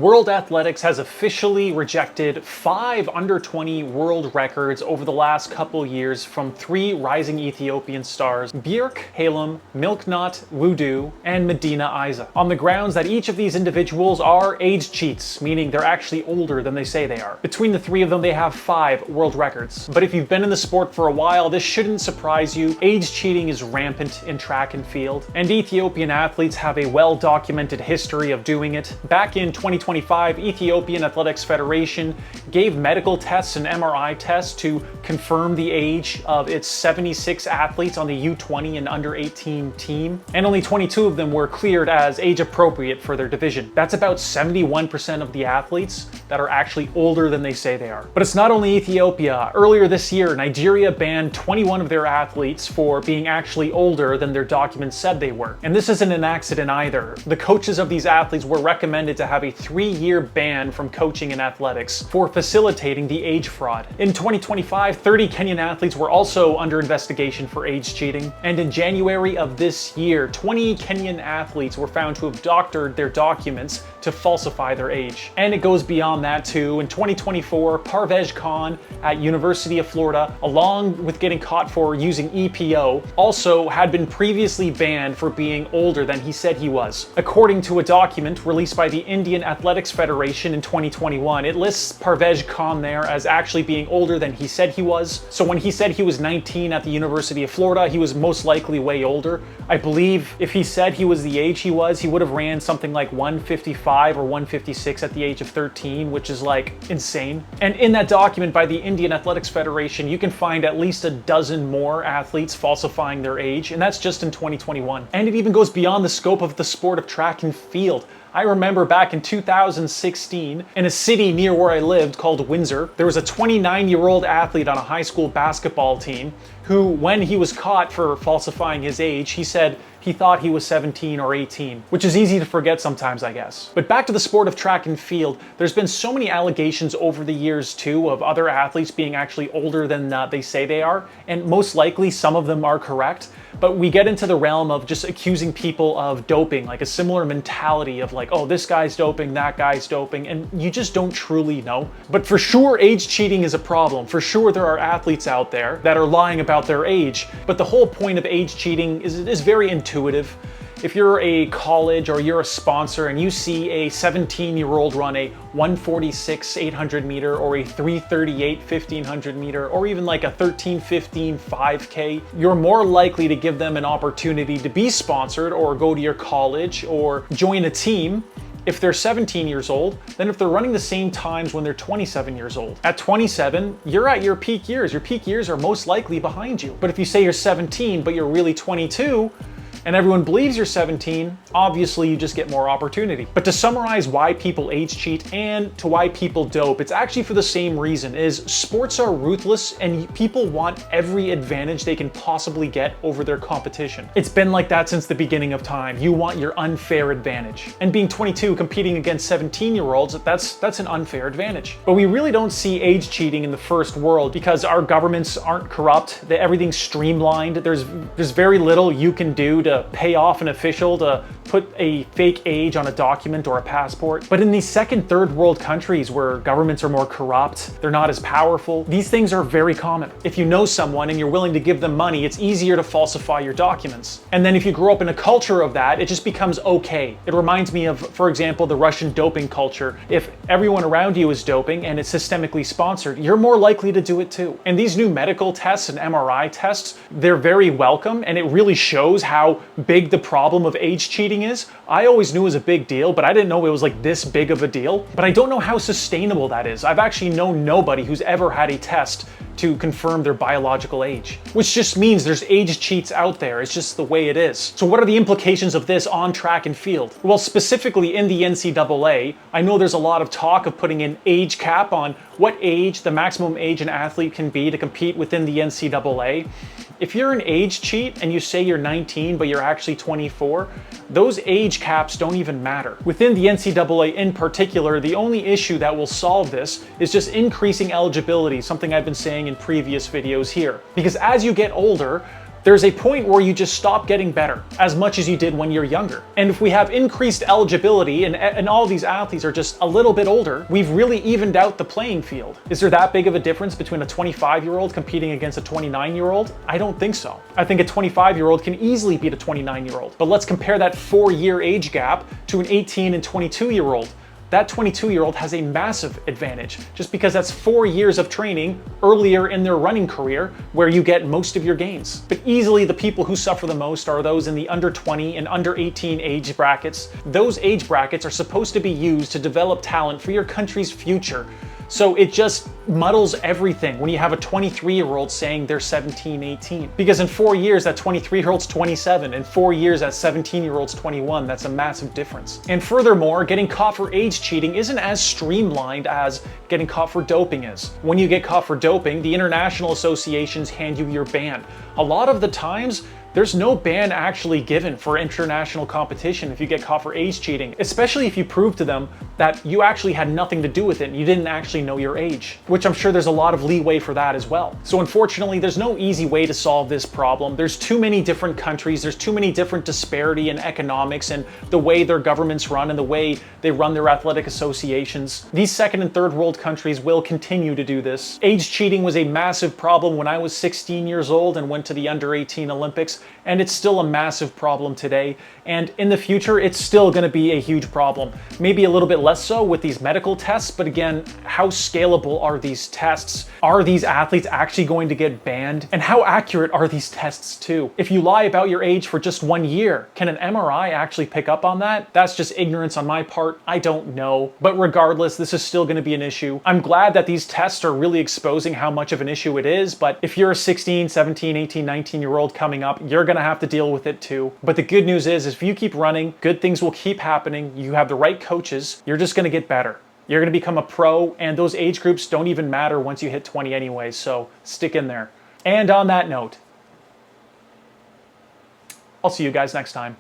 World Athletics has officially rejected 5 under-20 world records over the last couple years from 3 rising Ethiopian stars, Björk, Halem, Milknot, Wudu, and Medina Isa, on the grounds that each of these individuals are age cheats, meaning they're actually older than they say they are. Between the 3 of them, they have 5 world records. But if you've been in the sport for a while, this shouldn't surprise you. Age cheating is rampant in track and field, and Ethiopian athletes have a well-documented history of doing it. Back in 2025, Ethiopian Athletics Federation gave medical tests and MRI tests to confirm the age of its 76 athletes on the U20 and under 18 team, and only 22 of them were cleared as age appropriate for their division. That's about 71% of the athletes that are actually older than they say they are. But it's not only Ethiopia. Earlier this year, Nigeria banned 21 of their athletes for being actually older than their documents said they were. And this isn't an accident either. The coaches of these athletes were recommended to have a 3-year ban from coaching in athletics for facilitating the age fraud. In 2025, 30 Kenyan athletes were also under investigation for age cheating. And in January of this year, 20 Kenyan athletes were found to have doctored their documents to falsify their age. And it goes beyond that too. In 2024, Parvez Khan at University of Florida, along with getting caught for using EPO, also had been previously banned for being older than he said he was. According to a document released by the Indian Athletics Federation in 2021, it lists Parvez Khan there as actually being older than he said he was. So when he said he was 19 at the University of Florida, he was most likely way older. I believe if he said he was the age he was, he would have ran something like 155 or 156 at the age of 13, which is like insane. And in that document by the Indian Athletics Federation, you can find at least a dozen more athletes falsifying their age, and that's just in 2021. And it even goes beyond the scope of the sport of track and field. I remember back in 2016, in a city near where I lived called Windsor, there was a 29-year-old athlete on a high school basketball team who, when he was caught for falsifying his age, he said he thought he was 17 or 18, which is easy to forget sometimes, I guess. But back to the sport of track and field, there's been so many allegations over the years too of other athletes being actually older than they say they are, and most likely some of them are correct, but we get into the realm of just accusing people of doping, like a similar mentality of like, oh, this guy's doping, that guy's doping, and you just don't truly know. But for sure, age cheating is a problem. For sure, there are athletes out there that are lying about their age, but the whole point of age cheating is very intuitive. If you're a college or you're a sponsor and you see a 17-year-old run a 146 800 meter or a 338 1500 meter or even like a 13:15 5K, you're more likely to give them an opportunity to be sponsored or go to your college or join a team if they're 17 years old than if they're running the same times when they're 27 years old. At 27, you're at your peak years. Your peak years are most likely behind you. But if you say you're 17 but you're really 22, and everyone believes you're 17, obviously you just get more opportunity. But to summarize why people age cheat and to why people dope, it's actually for the same reason, is sports are ruthless and people want every advantage they can possibly get over their competition. It's been like that since the beginning of time. You want your unfair advantage. And being 22 competing against 17-year-olds, that's an unfair advantage. But we really don't see age cheating in the first world because our governments aren't corrupt, everything's streamlined, there's very little you can do to pay off an official to put a fake age on a document or a passport. But in these second, third world countries where governments are more corrupt, they're not as powerful, these things are very common. If you know someone and you're willing to give them money, it's easier to falsify your documents. And then if you grow up in a culture of that, it just becomes okay. It reminds me of, for example, the Russian doping culture. If everyone around you is doping and it's systemically sponsored, you're more likely to do it too. And these new medical tests and MRI tests, they're very welcome, and it really shows how big the problem of age cheating is. I always knew it was a big deal, but I didn't know it was like this big of a deal. But I don't know how sustainable that is. I've actually known nobody who's ever had a test to confirm their biological age, which just means there's age cheats out there. It's just the way it is. So what are the implications of this on track and field? Well, specifically in the NCAA, I know there's a lot of talk of putting an age cap on what age, the maximum age an athlete can be to compete within the NCAA. If you're an age cheat and you say you're 19 but you're actually 24, those age caps don't even matter. Within the NCAA in particular, the only issue that will solve this is just increasing eligibility, something I've been saying in previous videos here. Because as you get older, There's a point where you just stop getting better as much as you did when you're younger. And if we have increased eligibility and all these athletes are just a little bit older, we've really evened out the playing field. Is there that big of a difference between a 25-year-old competing against a 29-year-old? I don't think so. I think a 25-year-old can easily beat a 29-year-old. But let's compare that 4-year age gap to an 18 and 22-year-old. That 22-year-old has a massive advantage just because that's 4 years of training earlier in their running career where you get most of your gains. But easily the people who suffer the most are those in the under 20 and under 18 age brackets. Those age brackets are supposed to be used to develop talent for your country's future. So it just muddles everything when you have a 23-year-old saying they're 17, 18. Because in 4 years, that 23-year-old's 27. In 4 years, that 17-year-old's 21. That's a massive difference. And furthermore, getting caught for age cheating isn't as streamlined as getting caught for doping is. When you get caught for doping, the international associations hand you your ban. A lot of the times, there's no ban actually given for international competition if you get caught for age cheating, especially if you prove to them that you actually had nothing to do with it and you didn't actually know your age, which I'm sure there's a lot of leeway for that as well. So unfortunately, there's no easy way to solve this problem. There's too many different countries, there's too many different disparity in economics and the way their governments run and the way they run their athletic associations. These second and third world countries will continue to do this. Age cheating was a massive problem when I was 16 years old and went to the under 18 Olympics. And it's still a massive problem today. And in the future, it's still going to be a huge problem. Maybe a little bit less so with these medical tests, but again, how scalable are these tests? Are these athletes actually going to get banned? And how accurate are these tests too? If you lie about your age for just 1 year, can an MRI actually pick up on that? That's just ignorance on my part. I don't know. But regardless, this is still going to be an issue. I'm glad that these tests are really exposing how much of an issue it is, but if you're a 16, 17, 18, 19-year-old coming up, you're going to have to deal with it too. But the good news is if you keep running, good things will keep happening. You have the right coaches, you're just going to get better. You're going to become a pro, and those age groups don't even matter once you hit 20 anyway, so stick in there. And on that note, I'll see you guys next time.